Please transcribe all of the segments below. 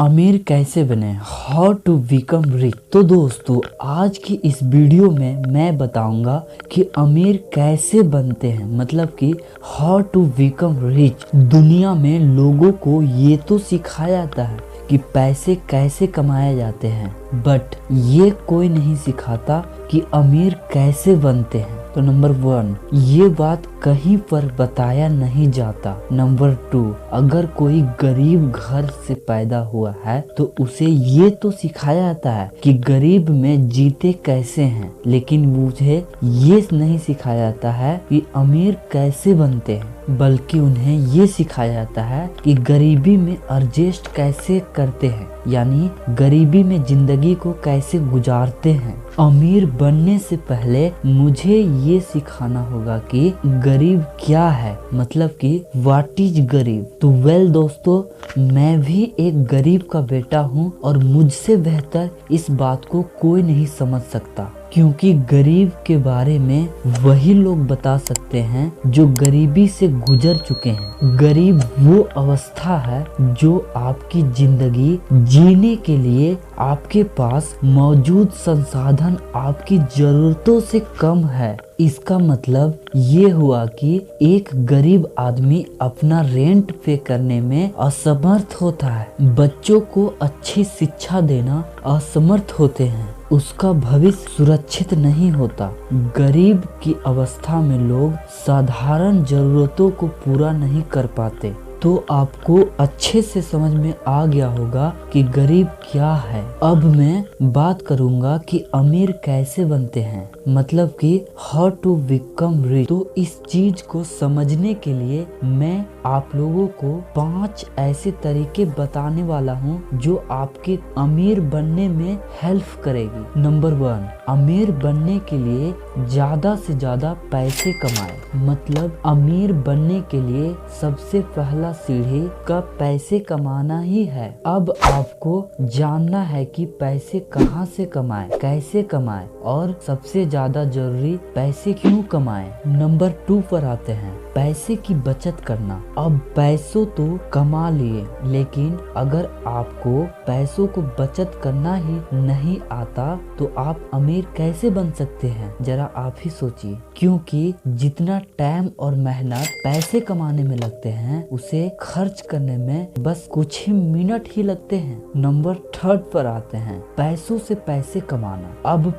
अमीर कैसे बने, हाउ टू बिकम रिच। तो दोस्तों आज की इस वीडियो में मैं बताऊंगा कि अमीर कैसे बनते हैं, मतलब कि हाउ टू बिकम रिच। दुनिया में लोगों को ये तो सिखाया जाता है कि पैसे कैसे कमाए जाते हैं, बट ये कोई नहीं सिखाता कि अमीर कैसे बनते हैं। तो नंबर 1, ये बात कहीं पर बताया नहीं जाता। नंबर 2, अगर कोई गरीब घर से पैदा हुआ है तो उसे ये तो सिखाया जाता है कि गरीब में जीते कैसे हैं, लेकिन मुझे ये नहीं सिखाया जाता है कि अमीर कैसे बनते हैं, बल्कि उन्हें ये सिखाया जाता है कि गरीबी में एडजस्ट कैसे करते हैं, यानी गरीबी में जिंदगी को कैसे गुजारते हैं। अमीर बनने से पहले मुझे ये सिखाना होगा कि गरीब क्या है, मतलब कि व्हाट इज गरीब। तो वेल दोस्तों, मैं भी एक गरीब का बेटा हूँ और मुझसे बेहतर इस बात को कोई नहीं समझ सकता, क्योंकि गरीब के बारे में वही लोग बता सकते हैं जो गरीबी से गुजर चुके हैं। गरीब वो अवस्था है जो आपकी जिंदगी जीने के लिए आपके पास मौजूद संसाधन आपकी जरूरतों से कम है। इसका मतलब ये हुआ कि एक गरीब आदमी अपना रेंट पे करने में असमर्थ होता है, बच्चों को अच्छी शिक्षा देना असमर्थ होते हैं, उसका भविष्य सुरक्षित नहीं होता। गरीब की अवस्था में लोग साधारण जरूरतों को पूरा नहीं कर पाते। तो आपको अच्छे से समझ में आ गया होगा कि गरीब क्या है। अब मैं बात करूंगा कि अमीर कैसे बनते हैं, मतलब कि हाउ टू बिकम रिच। तो इस चीज को समझने के लिए मैं आप लोगों को 5 ऐसे तरीके बताने वाला हूँ जो आपके अमीर बनने में हेल्प करेगी। नंबर 1, अमीर बनने के लिए ज्यादा से ज्यादा पैसे कमाए। मतलब अमीर बनने के लिए सबसे पहला सीढ़ी का पैसे कमाना ही है। अब आपको जानना है कि पैसे कहाँ से कमाएं, कैसे कमाएं और सबसे ज्यादा जरूरी पैसे क्यों कमाएं। नंबर 2 पर आते हैं, पैसे की बचत करना। अब पैसों तो कमा लिए, लेकिन अगर आपको पैसों को बचत करना ही नहीं आता तो आप अमीर कैसे बन सकते हैं, जरा आप ही सोचिए। क्योंकि जितना टाइम और मेहनत पैसे कमाने में लगते हैं उसे खर्च करने में बस कुछ ही मिनट ही लगते हैं। नंबर 3 पर आते हैं, पैसों से पैसे कमाना। अब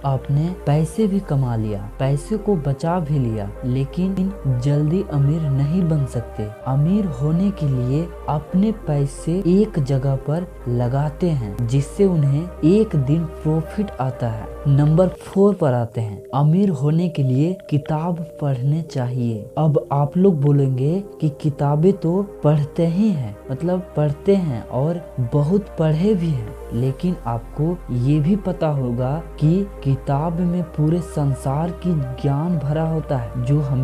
आपने पैसे भी कमा लिया, पैसे को बचा भी लिया, लेकिन जल्दी अमीर नहीं बन सकते। अमीर होने के लिए अपने पैसे एक जगह पर लगाते हैं जिससे उन्हें एक दिन प्रॉफिट आता है। नंबर 4 पर आते हैं, अमीर होने के लिए किताब पढ़ने चाहिए। अब आप लोग बोलेंगे कि किताबें तो पढ़ते ही हैं, मतलब पढ़ते हैं और बहुत पढ़े भी हैं, लेकिन आपको ये भी पता होगा कि किताब में पूरे संसार की ज्ञान भरा होता है जो हमें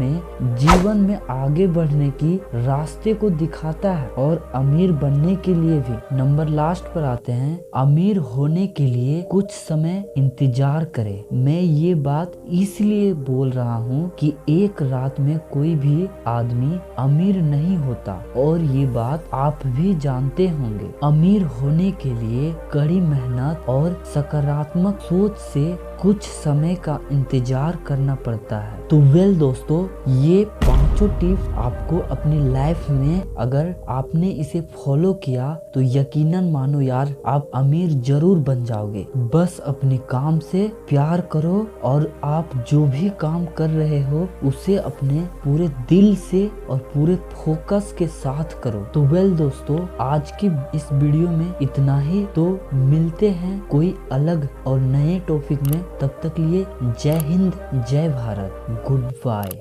जीवन में आगे बढ़ने की रास्ते को दिखाता है, और अमीर बनने के लिए भी। नंबर लास्ट पर आते हैं, अमीर होने के लिए कुछ समय इंतजार करें। मैं ये बात इसलिए बोल रहा हूँ कि एक रात में कोई भी आदमी अमीर नहीं होता, और ये बात आप भी जानते होंगे। अमीर होने के लिए कड़ी मेहनत और सकारात्मक सोच से कुछ समय का इंतजार करना पड़ता है। तो वेल दोस्तों, ये 5 टिप्स आपको अपनी लाइफ में अगर आपने इसे फॉलो किया तो यकीनन मानो यार आप अमीर जरूर बन जाओगे। बस अपने काम से प्यार करो और आप जो भी काम कर रहे हो उसे अपने पूरे दिल से और पूरे फोकस के साथ करो। तो वेल दोस्तों, आज की इस वीडियो में इतना ही। तो मिलते हैं कोई अलग और नए टॉपिक में, तब तक लिए जय हिंद, जय भारत, गुड बाय।